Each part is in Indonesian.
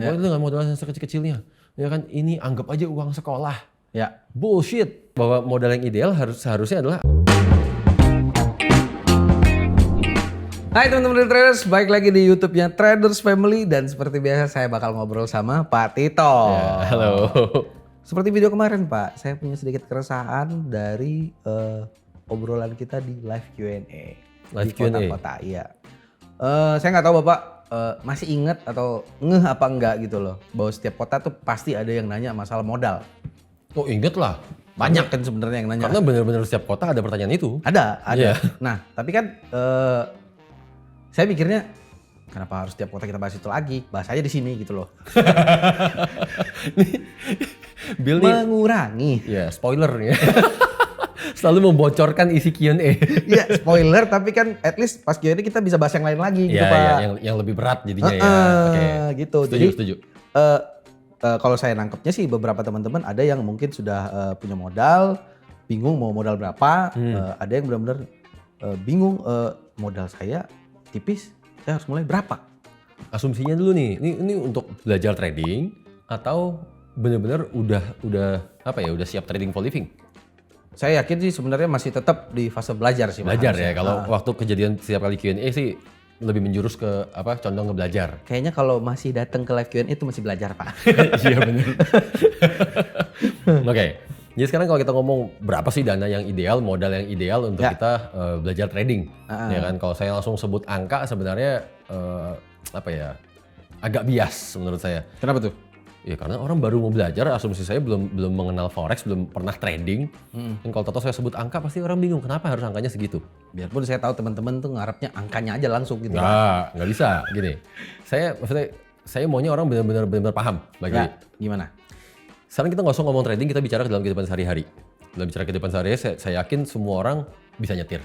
Mulai dengan modal yang sekecil-kecilnya. Ya kan, ini anggap aja uang sekolah. Ya. Bullshit. Bahwa modal yang ideal seharusnya adalah. Hai teman-teman traders, balik lagi di YouTube-nya Traders Family dan seperti biasa saya bakal ngobrol sama Pak Tito. Ya, halo. Seperti video kemarin Pak, saya punya sedikit keresahan dari obrolan kita di live Q&A. Live di Q&A? kota-kota, iya. Saya nggak tahu Bapak masih ingat atau ngeh apa enggak gitu loh, bahwa setiap kota tuh pasti ada yang nanya masalah modal. Oh inget lah. Banyak kan sebenarnya yang nanya. Karena benar-benar setiap kota ada pertanyaan itu. Ada. Iya. Nah, tapi kan saya mikirnya kenapa harus setiap kota kita bahas itu lagi? Bahas aja di sini gitu loh. Bill nih. Mengurangi. Ya, spoiler ya. Selalu membocorkan isi Q&A. Iya, spoiler tapi kan at least pas Q&A kita bisa bahas yang lain lagi gitu, Ya, Pak. ya, yang lebih berat jadinya ya. Oke. Gitu. Setuju. Kalau saya nangkepnya sih beberapa teman-teman ada yang mungkin sudah punya modal, bingung mau modal berapa, ada yang benar-benar bingung modal saya tipis, saya harus mulai berapa? Asumsinya dulu nih, ini untuk belajar trading atau benar-benar udah apa ya, udah siap trading for living? Saya yakin sih sebenarnya masih tetap di fase belajar sih. Belajar ya, kalau waktu kejadian setiap kali Q&A sih lebih menjurus ke apa, condong ke belajar. Kayaknya kalau masih datang ke live Q&A itu masih belajar Pak. Iya benar. Oke, jadi sekarang kalau kita ngomong berapa sih dana yang ideal, modal yang ideal untuk kita belajar trading, ya kan? Kalau saya langsung sebut angka sebenarnya apa ya, agak bias menurut saya. Kenapa tuh? Ya karena orang baru mau belajar, asumsi saya belum mengenal forex, belum pernah trading. Dan kalau tahu saya sebut angka pasti orang bingung kenapa harus angkanya segitu. Biarpun saya tahu teman-teman tuh ngarepnya angkanya aja langsung gitu. Nggak bisa gini. Saya maunya orang benar-benar paham. Ya, gimana? Sekarang kita nggak usah ngomong trading, kita bicara dalam kehidupan sehari-hari. Dalam bicara kehidupan sehari-hari, saya yakin semua orang bisa nyetir.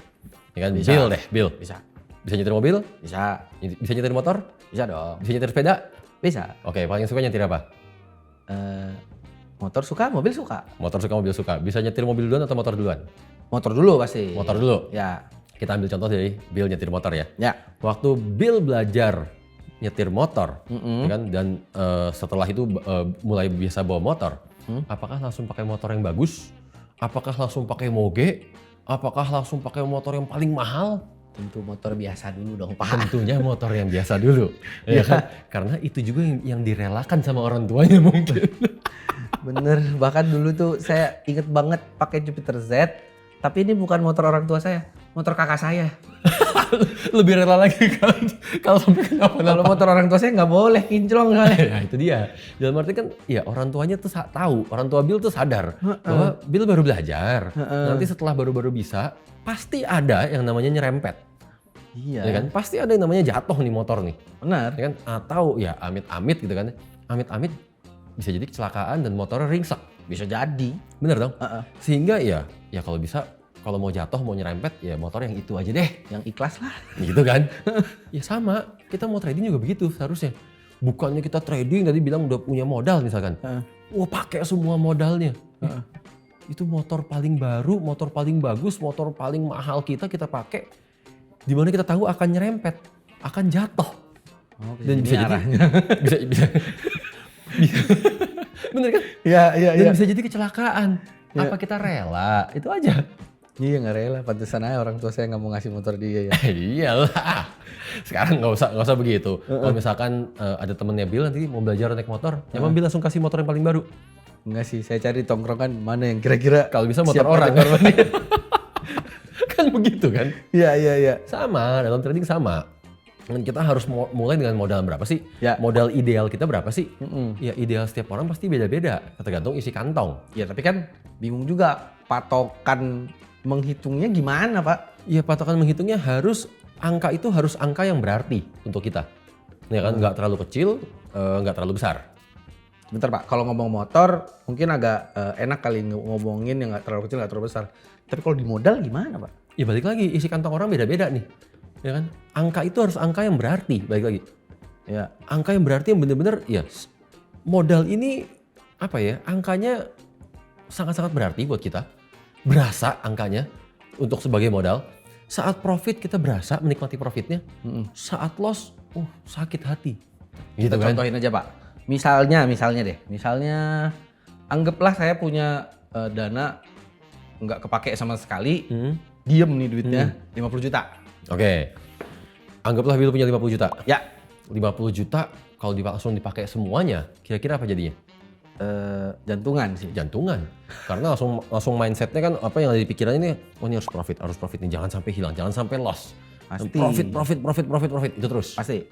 Ya kan? Bisa. Bill. Bisa. Bisa nyetir mobil? Bisa. Bisa nyetir motor? Bisa dong. Bisa nyetir sepeda? Bisa. Oke, paling suka nyetir apa? Motor suka, mobil suka. Motor suka, mobil suka. Bisa nyetir mobil duluan atau motor duluan? Motor dulu pasti. Motor dulu. Ya. Kita ambil contoh dari Bill nyetir motor ya. Ya. Waktu Bill belajar nyetir motor, ya kan, dan setelah itu mulai biasa bawa motor, apakah langsung pakai motor yang bagus? Apakah langsung pakai moge? Apakah langsung pakai motor yang paling mahal? Tentu motor biasa dulu dong Pak. Tentunya motor yang biasa dulu, ya kan? Karena itu juga yang direlakan sama orang tuanya mungkin. Bener, bahkan dulu tuh saya inget banget pakai Jupiter Z, tapi ini bukan motor orang tua saya, motor kakak saya. Lebih rela lagi kan kalau sampai Kalau kenapa-napa. motor orang tua saya nggak boleh kinclong soalnya. Ya itu dia. Dalam arti kan ya orang tuanya tuh tahu, orang tua Bill tuh sadar bahwa Bill baru belajar. Nanti setelah baru-baru bisa, pasti ada yang namanya nyerempet. Iya. Ya kan? Pasti ada yang namanya jatuh nih motor nih. Benar. Ya kan? Atau ya amit-amit gitu kan. Amit-amit bisa jadi kecelakaan dan motornya ringsek. Bisa jadi. Bener dong? Sehingga ya kalau bisa, kalau mau jatuh, mau nyerempet, ya motor yang itu aja deh. Yang ikhlas lah. Gitu kan? Ya sama, kita mau trading juga begitu seharusnya. Bukannya kita trading tadi bilang udah punya modal misalkan. Wah pakai semua modalnya. Itu motor paling baru, motor paling bagus, motor paling mahal kita pakai. Dimana kita tahu akan nyerempet, akan jatuh. Dan bisa jadi bisa bener kan? Iya. Dan bisa jadi kecelakaan. Apa kita rela? Itu aja. Iya nggak rela, pantesan aja orang tua saya nggak mau ngasih motor dia ya. Iyalah. Sekarang nggak usah begitu. Kalau misalkan ada temennya Bill nanti mau belajar naik motor, emang Bill langsung kasih motor yang paling baru. Enggak sih, saya cari tongkrongan mana yang kira-kira Kalau bisa motor siap orang. kategori. Kan begitu kan? Iya. Sama, dalam trading sama. Dan kita harus mulai dengan modal berapa sih? Ya. Modal ideal kita berapa sih? Ya ideal setiap orang pasti beda-beda, tergantung isi kantong. Ya tapi kan bingung juga patokan menghitungnya gimana Pak? Ya patokan menghitungnya angka itu harus angka yang berarti untuk kita. Ya kan, nggak terlalu kecil, nggak terlalu besar. Bentar Pak, kalau ngomong motor mungkin agak enak kali ngomongin yang nggak terlalu kecil nggak terlalu besar. Tapi kalau di modal gimana Pak? Ya balik lagi, isi kantong orang beda-beda nih. Ya kan? Angka itu harus angka yang berarti, balik lagi. Ya, angka yang berarti yang benar-benar ya modal ini apa ya? Angkanya sangat-sangat berarti buat kita. Berasa angkanya untuk sebagai modal. Saat profit kita berasa menikmati profitnya. Saat loss, sakit hati. Kita Gitu kan? contohin aja Pak. Misalnya anggaplah saya punya dana nggak kepake sama sekali, diem nih duitnya 50 juta. Oke. Anggaplah Bill punya 50 juta. Ya. 50 juta kalau langsung dipakai semuanya, kira-kira apa jadinya? Jantungan sih. Jantungan. Karena langsung mindsetnya kan apa yang ada di pikirannya ini, oh ini harus profit nih, jangan sampai hilang, jangan sampai loss. Pasti. Profit itu terus. Pasti.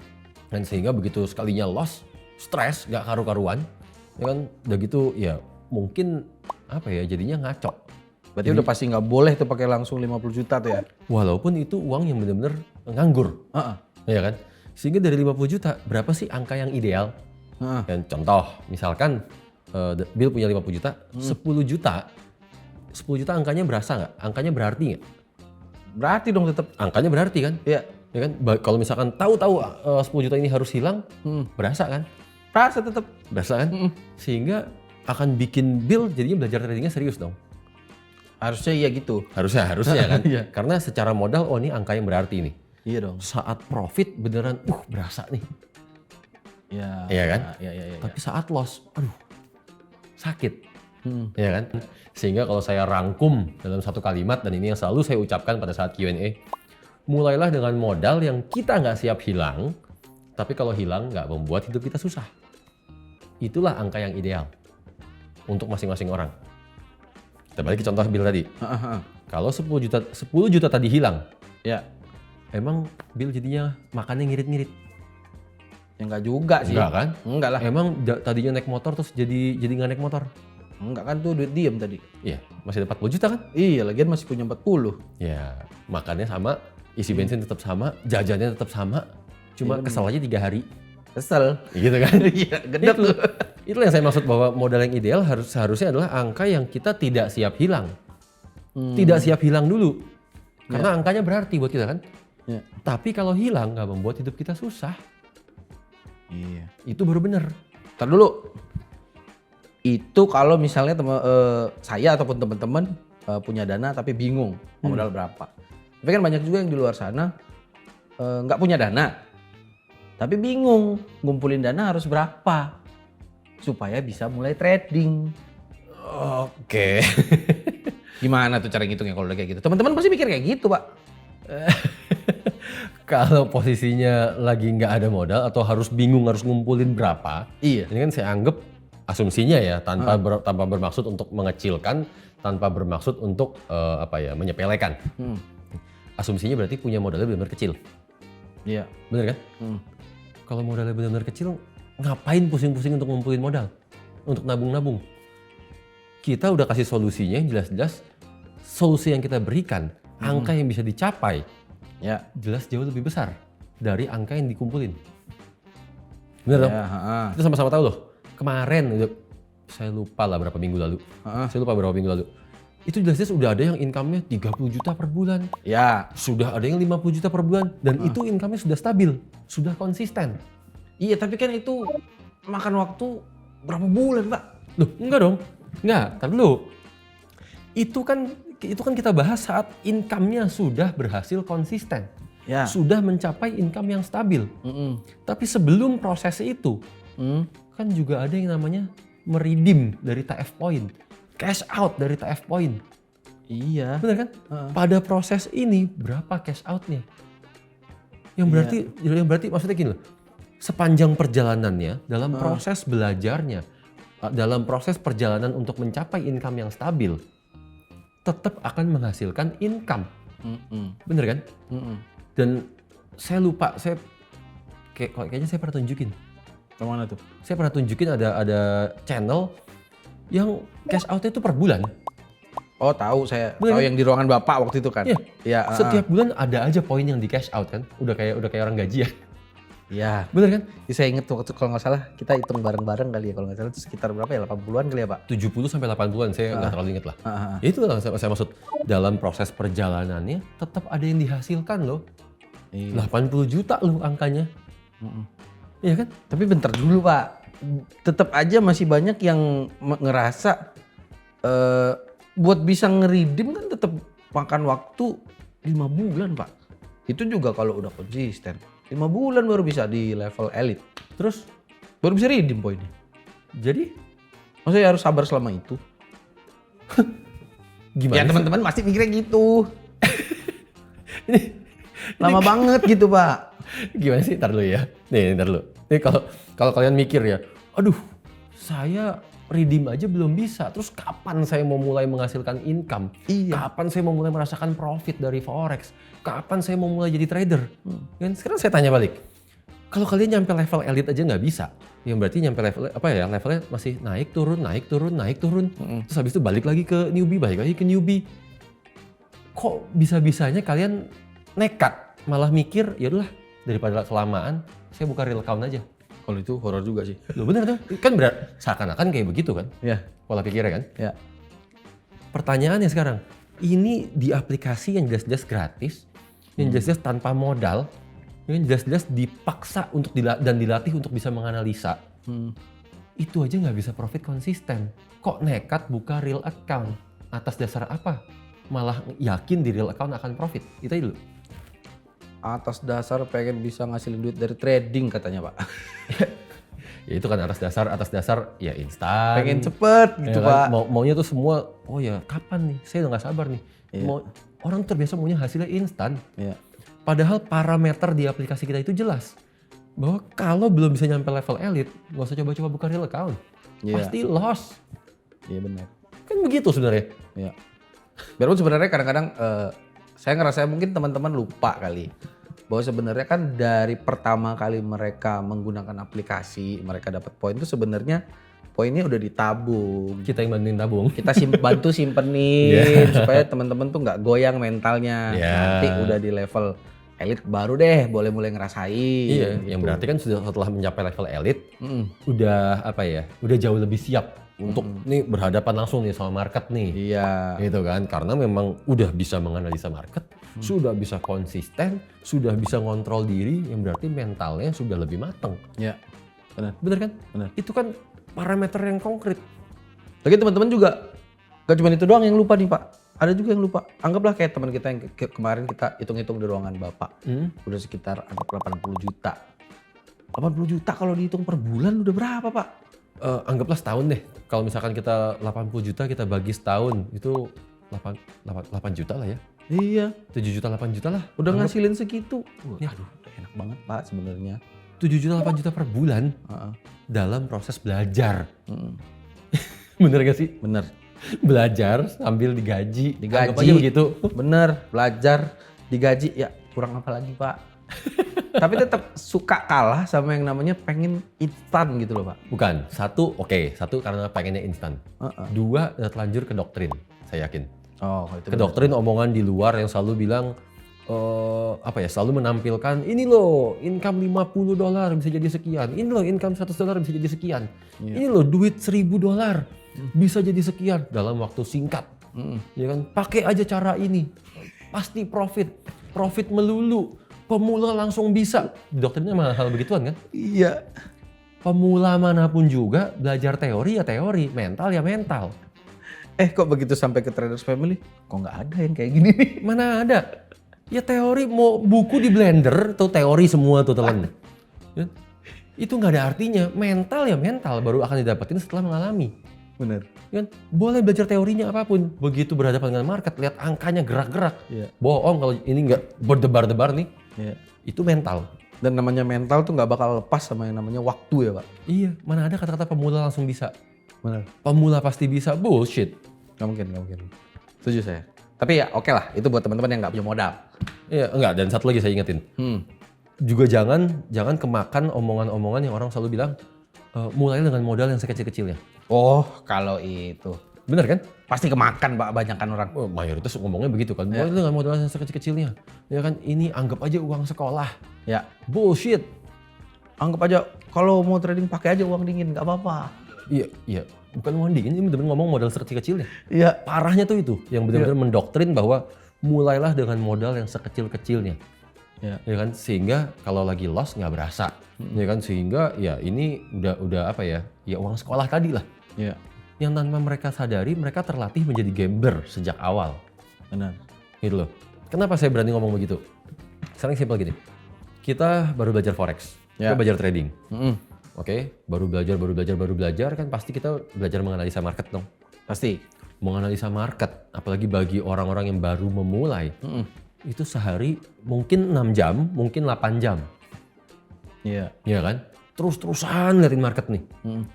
Dan sehingga begitu sekalinya loss, stres, gak karu-karuan, ya kan, udah gitu ya mungkin apa ya jadinya ngaco. Berarti udah pasti nggak boleh tuh pakai langsung 50 juta tuh ya? Walaupun itu uang yang benar-benar nganggur, ya kan. Sehingga dari 50 juta berapa sih angka yang ideal? Dan contoh, misalkan Bill punya 50 juta, 10 juta angkanya berasa nggak? Angkanya berarti nggak? Berarti dong tetap. Angkanya berarti kan? Iya. Ya kan? Kalau misalkan tahu-tahu 10 juta ini harus hilang, berasa kan? Berasa tetap. Berasa kan? Sehingga akan bikin Bill jadinya belajar tradingnya serius dong. Harusnya iya gitu. Harusnya kan? Iya. Karena secara modal, oh ini angka yang berarti nih. Iya dong. Saat profit beneran, berasa nih. Iya. Iya kan? Iya. Tapi saat loss, aduh, sakit. Iya kan? Sehingga kalau saya rangkum dalam satu kalimat, dan ini yang selalu saya ucapkan pada saat Q&A, mulailah dengan modal yang kita nggak siap hilang, tapi kalau hilang nggak membuat hidup kita susah. Itulah angka yang ideal untuk masing-masing orang. Kita balik ke contoh Bill tadi. Kalau 10 juta tadi hilang, ya emang Bill jadinya makannya ngirit-ngirit. Ya enggak juga sih. Enggak kan? Enggak lah. Emang tadinya naik motor terus jadi nggak naik motor? Enggak kan, tuh duit diem tadi. Iya, masih ada 40 juta kan? Iya, lagian masih punya 40. Ya, makannya sama, isi bensin tetap sama, jajannya tetap sama. Cuma kesel aja 3 hari. Kesel. Gitu kan? Iya, gedek tuh. Itulah yang saya maksud bahwa modal yang ideal seharusnya adalah angka yang kita tidak siap hilang. Tidak siap hilang dulu. Karena angkanya berarti buat kita kan. Ya. Tapi kalau hilang nggak membuat hidup kita susah. Iya. Itu baru bener. Ntar dulu. Itu kalau misalnya saya ataupun teman-teman punya dana tapi bingung modal berapa. Tapi kan banyak juga yang di luar sana nggak punya dana. Tapi bingung ngumpulin dana harus berapa supaya bisa mulai trading. Oke. Gimana tuh cara ngitungnya kalau udah kayak gitu? Teman-teman pasti mikir kayak gitu, Pak. Kalau posisinya lagi nggak ada modal atau harus bingung harus ngumpulin berapa, iya. Ini kan saya anggap asumsinya ya tanpa bermaksud untuk mengecilkan, tanpa bermaksud untuk menyepelekan. Asumsinya berarti punya modalnya benar-benar kecil. Iya. Bener kan? Kalau modalnya benar-benar kecil, ngapain pusing-pusing untuk ngumpulin modal? Untuk nabung-nabung? Kita udah kasih solusinya yang jelas-jelas, solusi yang kita berikan, angka yang bisa dicapai, ya jelas jauh lebih besar dari angka yang dikumpulin. Bener dong? Kita sama-sama tahu loh, kemarin, saya lupa lah berapa minggu lalu. Itu jelas-jelas udah ada yang income-nya 30 juta per bulan. Ya. Sudah ada yang 50 juta per bulan. Dan itu income-nya sudah stabil. Sudah konsisten. Iya, tapi kan itu makan waktu berapa bulan, Pak? Loh, enggak dong. Enggak, tar dulu. Itu kan kita bahas saat income-nya sudah berhasil konsisten. Ya. Sudah mencapai income yang stabil. Tapi sebelum proses itu, kan juga ada yang namanya meredeem dari TF point. Cash out dari TF point. Iya. Bener kan? Pada proses ini berapa cash outnya? Yang berarti maksudnya gini loh. Sepanjang perjalanannya, dalam proses belajarnya, dalam proses perjalanan untuk mencapai income yang stabil, tetap akan menghasilkan income. Bener kan? Dan saya lupa, kayaknya saya pernah tunjukin. Kemana tuh? Saya pernah tunjukin ada channel yang cash out-nya itu per bulan. Oh, tahu saya. Bener, tahu yang di ruangan Bapak waktu itu kan? Iya. Ya, Setiap bulan ada aja poin yang di cash out kan. Udah kayak orang gajian. Iya. Bener kan? Saya inget waktu kalau nggak salah kita hitung bareng-bareng kali ya, kalau nggak salah itu sekitar berapa ya, 80-an kali ya, Pak? 70 sampai 80-an, saya nggak terlalu inget lah. Ya itu lah saya maksud. Dalam proses perjalanannya tetap ada yang dihasilkan loh. 80 juta loh angkanya. Iya kan? Tapi bentar dulu, Pak. Tetap aja masih banyak yang ngerasa buat bisa ngeridim kan tetap makan waktu 5 bulan, Pak. Itu juga kalau udah konsisten. 5 bulan baru bisa di level elit. Terus Baru bisa redeem poinnya. Jadi Maksudnya harus sabar selama itu. gimana? Ya sih? teman-teman pasti mikirnya gitu. Ini Lama banget gitu Pak. gimana sih? Ntar dulu ya. Nih, ntar dulu. Nih kalau kalian mikir ya, aduh, saya redeem aja belum bisa. Terus kapan saya mau mulai menghasilkan income? Iya. Kapan saya mau mulai merasakan profit dari forex? Kapan saya mau mulai jadi trader? Kan sekarang saya tanya balik. Kalau kalian nyampe level elite aja nggak bisa, yang berarti nyampe level apa ya? Levelnya masih naik turun, naik turun, naik turun. Terus habis itu balik lagi ke newbie, balik lagi ke newbie. Kok bisa-bisanya kalian nekat malah mikir ya udahlah daripada kelamaan saya buka real account aja. Kalau itu horor juga sih. Loh bener tuh, kan seakan-akan kayak begitu kan Ya. pola pikirnya kan. Ya. Pertanyaannya sekarang, ini di aplikasi yang jelas-jelas gratis, yang jelas-jelas tanpa modal, yang jelas-jelas dipaksa untuk dan dilatih untuk bisa menganalisa, itu aja nggak bisa profit konsisten. Kok nekat buka real account? Atas dasar apa? Malah yakin di real account akan profit. Itu aja dulu. Atas dasar pengen bisa ngasilin duit dari trading katanya Pak. Ya itu kan atas dasar ya instan. Pengen cepet gitu Ya kan? Pak. Maunya tuh semua, oh ya kapan nih? Saya udah nggak sabar nih. Iya. Orang terbiasa maunya hasilnya instan. Ya. Padahal parameter di aplikasi kita itu jelas. Bahwa kalau belum bisa nyampe level elite, nggak usah coba-coba buka real account. Iya. Pasti loss. Iya benar. Kan begitu sebenarnya. Ya. Biarpun sebenarnya kadang-kadang saya ngerasa mungkin teman-teman lupa kali. Bahwa sebenarnya kan dari pertama kali mereka menggunakan aplikasi, mereka dapat poin itu sebenarnya poinnya udah ditabung. Kita yang bantuin tabung. Kita bantu simpenin supaya teman-teman tuh nggak goyang mentalnya. Yeah. Nanti udah di level elite baru deh boleh mulai ngerasain. Iya, gitu. yang berarti kan sudah setelah mencapai level elite, Mm. udah apa ya? Udah jauh lebih siap untuk nih berhadapan langsung nih sama market nih. Iya. Gitu kan, karena memang udah bisa menganalisa market, sudah bisa konsisten, sudah bisa ngontrol diri, yang berarti mentalnya sudah lebih matang. Iya. Benar. Bener kan? Benar. Itu kan parameter yang konkret. Lagi teman-teman juga gak cuma itu doang yang lupa nih Pak. Ada juga yang lupa. Anggaplah kayak teman kita yang kemarin kita hitung-hitung di ruangan Bapak. Udah sekitar 80 juta. 80 juta kalau dihitung per bulan udah berapa Pak? Anggaplah setahun deh. Kalau misalkan kita 80 juta kita bagi setahun, itu 8 juta lah ya. Iya. 7 juta 8 juta lah. Udah Anggap ngasilin segitu. Ya. Aduh udah enak banget Pak sebenarnya. 7 juta 8 juta per bulan dalam proses belajar. Mm. Bener gak sih? Bener. Belajar sambil digaji. Anggap Digaji. aja begitu. Bener. Belajar, digaji. Ya kurang apa lagi Pak? Tapi tetap suka kalah sama yang namanya pengen instan gitu loh Pak. Bukan. Satu karena pengennya instan. Dua, terlanjur ke doktrin, saya yakin. Oh, itu Ke doktrin omongan di luar yang selalu bilang, selalu menampilkan, ini loh income $50 bisa jadi sekian. Ini loh income $100 bisa jadi sekian. Ini loh duit $1.000 bisa jadi sekian dalam waktu singkat. Ya kan? Pakai aja cara ini. Pasti profit melulu. Pemula langsung bisa. Di doktrinnya malah hal begituan kan? Iya. Pemula manapun juga belajar teori ya teori, mental ya mental. Kok begitu sampai ke Traders Family? Kok nggak ada yang kayak gini nih? Mana ada? Ya teori mau buku di blender tuh teori semua tuh telan. Ya, itu nggak ada artinya. Mental ya mental baru akan didapetin setelah mengalami. Bener. Ya, boleh belajar teorinya apapun. Begitu berhadapan dengan market, lihat angkanya gerak-gerak. Iya. Bohong kalau ini nggak berdebar-debar nih. Iya. Itu mental. Dan namanya mental tuh nggak bakal lepas sama yang namanya waktu ya Pak. Iya, mana ada kata-kata pemula langsung bisa. Bener. Pemula pasti bisa, bullshit. Nggak mungkin. Setuju saya. Tapi ya oke lah, itu buat teman-teman yang nggak punya modal. Iya, enggak. Dan satu lagi saya ingetin. Juga jangan kemakan omongan-omongan yang orang selalu bilang, mulai dengan modal yang sekecil-kecilnya. Oh, kalau itu. Bener kan? Pasti kemakan Pak, banyakan orang. Mayoritas ngomongnya begitu kan. Mulai dengan modal yang sekecil-kecilnya. Ya kan, ini anggap aja uang sekolah. Ya. Bullshit. Anggap aja kalau mau trading pakai aja uang dingin, nggak apa-apa. Iya. Bukan uang dingin, ini bener-bener ngomong modal sekecil-kecilnya. Iya. Parahnya tuh itu. Yang benar-benar mendoktrin bahwa mulailah dengan modal yang sekecil-kecilnya. Ya kan, sehingga kalau lagi loss nggak berasa. Ya kan, sehingga ya ini udah apa ya? Ya uang sekolah tadi lah. Iya. Yang tanpa mereka sadari, mereka terlatih menjadi gambler sejak awal. Benar. Gitu loh. Kenapa saya berani ngomong begitu? Sekarang simpel gini. Kita baru belajar forex, kita belajar trading. Oke, baru belajar kan pasti kita belajar menganalisa market dong. Pasti. Menganalisa market, apalagi bagi orang-orang yang baru memulai, itu sehari mungkin 6 jam, mungkin 8 jam. Iya. Iya kan? Terus-terusan ngeliatin market nih.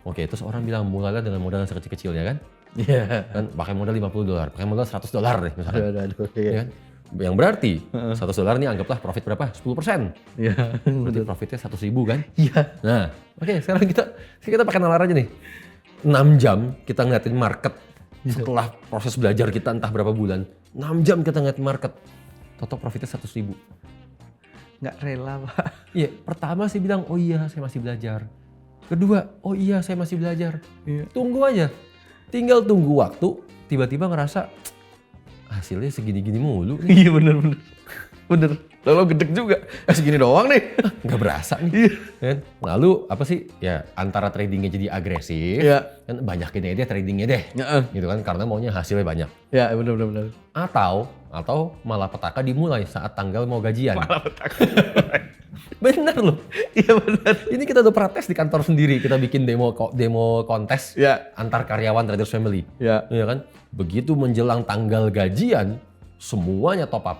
Oke, terus orang bilang mulailah dengan modal yang sekecil-kecil ya kan? Iya. Kan pakai modal $50, pakai modal $100 deh misalkan. Aduh, Ya iya. kan? Yang berarti $100 nih anggaplah profit berapa? 10%. Iya. Berarti profitnya 100.000 kan? Iya. Nah, oke, sekarang kita pakai nalar aja nih. 6 jam kita ngeliatin market setelah proses belajar kita entah berapa bulan. 6 jam kita ngeliatin market. Total profitnya 100.000. Nggak rela, Pak. Iya, pertama saya bilang, oh iya saya masih belajar. Kedua, oh iya saya masih belajar. Iya. Tunggu aja. Tinggal tunggu waktu, tiba-tiba ngerasa hasilnya segini-gini mulu nih. Iya bener. Bener. Lalu gedek juga. Segini doang nih. Nggak berasa nih. Iya. Kan? Lalu apa sih? Ya antara tradingnya jadi agresif, Iya. kan banyakin aja deh tradingnya deh. Gitu kan, karena maunya hasilnya banyak. Ya bener. Atau malah petaka dimulai saat tanggal mau gajian. Malah petaka. Bener loh. Iya bener. Ini kita udah protes di kantor sendiri. Kita bikin demo kontes Ya. antar karyawan Traders Family. Ya. Iya kan? Begitu menjelang tanggal gajian, semuanya top up.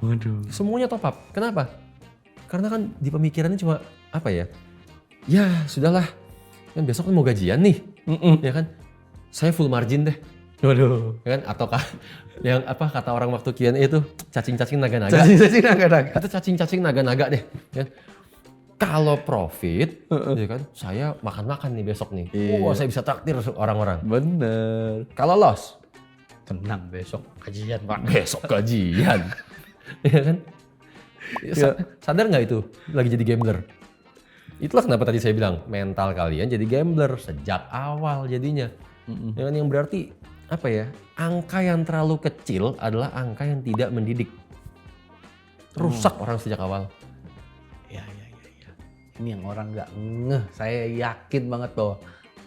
Waduh. Semuanya top up. Kenapa? Karena kan di pemikirannya cuma apa ya? Ya sudahlah. Kan besok kan mau gajian nih. Ya kan? Saya full margin deh. Waduh. Ya kan? Ataukah yang apa kata orang waktu Q&A itu cacing-cacing naga-naga. Cacing naga-naga. Itu cacing-cacing naga-naga deh. Ya. Kalau profit, ya kan, saya makan-makan nih besok nih. Iya. Wah, saya bisa traktir orang-orang. Bener. Kalau loss, Tenang besok gajian, Pak. besok gajian. Ya kan? Sadar nggak itu lagi jadi gambler? Itulah kenapa tadi saya bilang mental kalian jadi gambler sejak awal jadinya. Ya kan, yang berarti apa ya? Angka yang terlalu kecil adalah angka yang tidak mendidik. Rusak orang sejak awal. Ya. Ini yang orang nggak ngeh. Saya yakin banget bahwa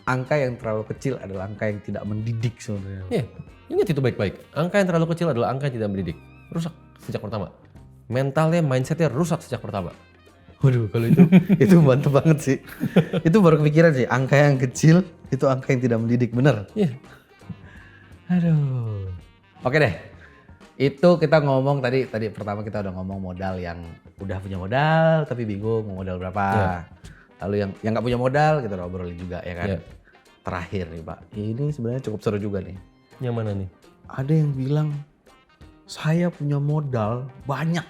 angka yang terlalu kecil adalah angka yang tidak mendidik sebenarnya. Iya, ingat itu baik-baik. Angka yang terlalu kecil adalah angka yang tidak mendidik. Rusak sejak pertama. Mentalnya, mindsetnya rusak sejak pertama. Waduh, kalau itu bantu banget sih. Itu baru kepikiran sih. Angka yang kecil itu angka yang tidak mendidik, bener. Iya. Aduh. Oke deh. Itu kita ngomong tadi pertama kita udah ngomong modal yang udah punya modal tapi bingung mau modal berapa. Iya. Lalu yang nggak punya modal kita udah obrolin juga ya kan. Iya. Terakhir nih Pak, ini sebenarnya cukup seru juga nih. Yang mana nih? Ada yang bilang saya punya modal banyak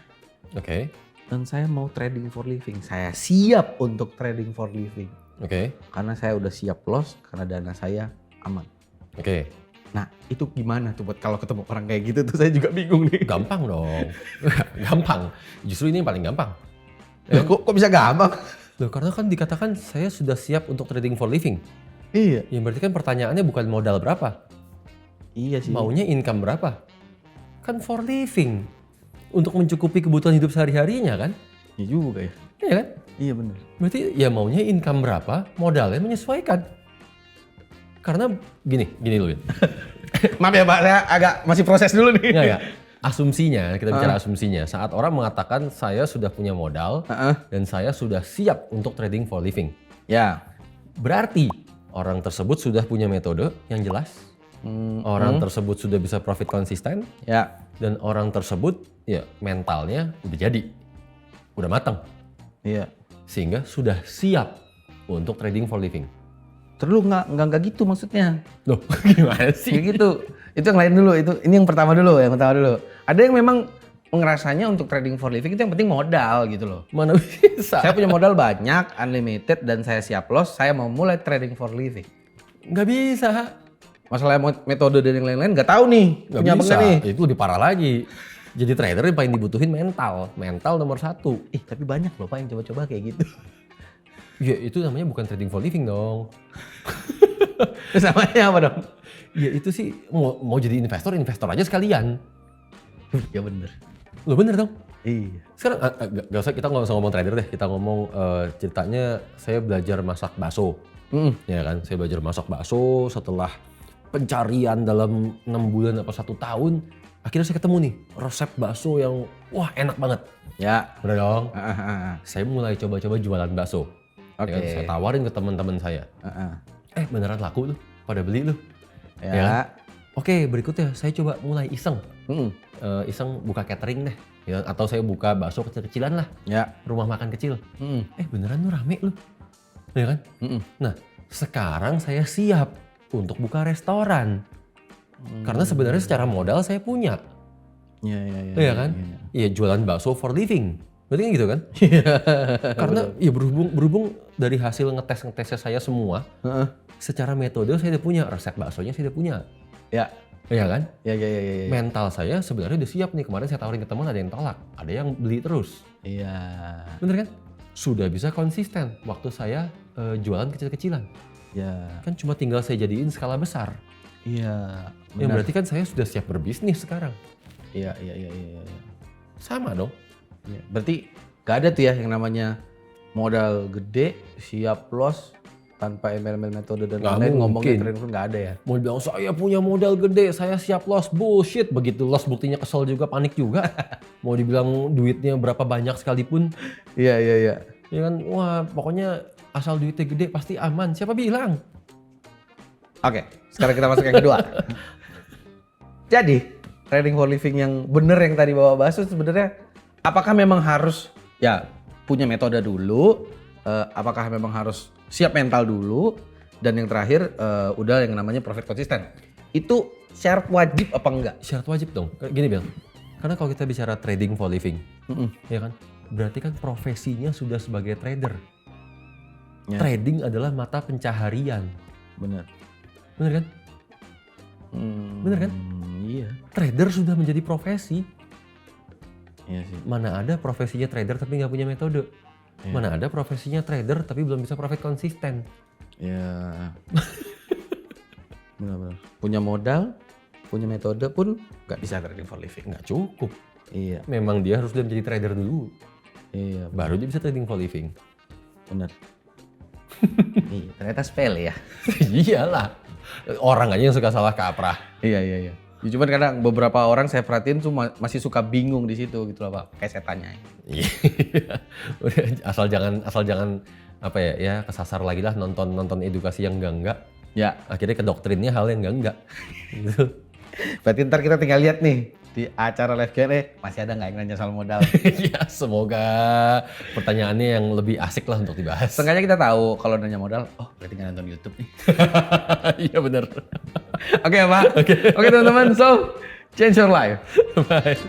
Oke. dan saya mau trading for living. Saya siap untuk trading for living Oke. karena saya udah siap loss karena dana saya aman. Oke. Nah itu gimana tuh buat kalau ketemu orang kayak gitu tuh saya juga bingung nih. Gampang dong. Gampang. Justru ini yang paling gampang. Loh, kok bisa gampang? Loh, karena kan dikatakan saya sudah siap untuk trading for living. Iya. Ya berarti kan pertanyaannya bukan modal berapa. Iya sih. Maunya income berapa. Kan for living. Untuk mencukupi kebutuhan hidup sehari-harinya kan. Iya juga ya. Iya kan? Iya bener. Berarti ya maunya income berapa, modalnya menyesuaikan. Karena gini loh Win. Maaf ya Pak, saya agak masih proses dulu nih. Enggak. Asumsinya, kita bicara asumsinya. Saat orang mengatakan saya sudah punya modal dan saya sudah siap untuk trading for living. Ya. Berarti orang tersebut sudah punya metode yang jelas. Orang tersebut sudah bisa profit konsisten. Ya. Dan orang tersebut ya mentalnya udah jadi. Udah matang. Iya. Sehingga sudah siap untuk trading for living. Terus nggak gitu maksudnya. Loh, gimana sih? Kayak gitu. Itu yang lain dulu. Ini yang pertama dulu. Ada yang memang ngerasanya untuk trading for living itu yang penting modal gitu loh. Mana bisa? Saya punya modal banyak, unlimited dan saya siap loss. Saya mau mulai trading for living. Nggak bisa. Masalah metode dan yang lain-lain nggak tahu nih. Nggak Punya apa bisa. nggak nih? Itu lebih parah lagi. Jadi trader yang paling dibutuhin mental. Mental nomor 1. Tapi banyak loh Pak yang coba-coba kayak gitu. Ya itu namanya bukan trading for living dong. Terus namanya apa dong? Ya itu sih mau jadi investor aja sekalian. Ya bener. Lo bener dong. Iya. Sekarang kita nggak usah ngomong trader deh. Kita ngomong ceritanya saya belajar masak bakso. Ya kan, saya belajar masak bakso setelah pencarian dalam 6 bulan apa 1 tahun. Akhirnya saya ketemu nih resep bakso yang wah enak banget. Ya. Bener dong. Saya mulai coba-coba jualan bakso. Ya kan? Saya tawarin ke teman-teman saya. Beneran laku tuh, pada beli tuh. Ya. Ya kan? Oke, berikutnya saya coba mulai iseng. Iseng buka catering deh. Ya, atau saya buka bakso kecil-kecilan lah. Ya. Rumah makan kecil. Beneran tuh rame loh. Ya kan? Nah, sekarang saya siap untuk buka restoran. Karena sebenarnya secara modal saya punya. Iya kan? Iya, jualan bakso for living. Berarti kan gitu kan? Karena ya berhubung dari hasil ngetesnya saya semua, secara metode saya udah punya, resep baksonya saya udah punya. Ya. Iya kan? Ya. Mental saya sebenarnya udah siap nih. Kemarin saya tawarin ke teman, ada yang tolak, ada yang beli terus. Iya. Bener kan? Sudah bisa konsisten waktu saya jualan kecil-kecilan. Ya. Kan cuma tinggal saya jadiin skala besar. Iya. Yang berarti kan saya sudah siap berbisnis sekarang. Iya. Sama dong. Ya. Berarti gak ada tuh ya yang namanya modal gede, siap loss, tanpa ML metode dan lain-lain, ngomongnya keren pun gak ada ya. Mau bilang saya punya modal gede, saya siap loss, bullshit. Begitu loss buktinya kesel juga, panik juga. Mau dibilang duitnya berapa banyak sekalipun. Iya. Ya kan, wah pokoknya asal duitnya gede pasti aman. Siapa bilang? Oke, sekarang kita masuk yang kedua. Jadi, trading for living yang bener yang tadi Bapak bahas itu sebenarnya apakah memang harus ya punya metode dulu, apakah memang harus siap mental dulu, dan yang terakhir udah yang namanya profit konsisten. Itu syarat wajib apa enggak? Syarat wajib dong. Gini Bel, karena kalau kita bicara trading for living, ya kan, berarti kan profesinya sudah sebagai trader. Ya. Trading adalah mata pencaharian. Bener kan? Bener kan? Iya. Trader sudah menjadi profesi. Iya sih. Mana ada profesinya trader tapi nggak punya metode. Ya. Mana ada profesinya trader tapi belum bisa profit konsisten. Ya. Benar-benar. Punya modal, punya metode pun nggak bisa trading for living. Nggak cukup. Iya. Memang dia harus udah menjadi trader dulu. Iya. Baru dia bisa trading for living. Benar. Iya, ternyata sepele ya. Iyalah. Orang aja yang suka salah kaprah. Iya. Ya, cuman kadang beberapa orang saya perhatiin tuh masih suka bingung di situ gitu loh Pak. Kayak setannya. Iya. asal jangan apa ya kesasar lagi lah nonton edukasi yang enggak. Ya, akhirnya ke doktrinnya hal yang enggak. Gitu. Berarti ntar kita tinggal lihat nih di acara live Q&A masih ada nggak yang nanya soal modal? Ya, semoga pertanyaannya yang lebih asik lah untuk dibahas. Seenggaknya kita tahu kalau nanya modal, oh berarti nggak nonton YouTube nih. Iya benar. Oke Pak. Oke teman-teman, so change your life. Bye.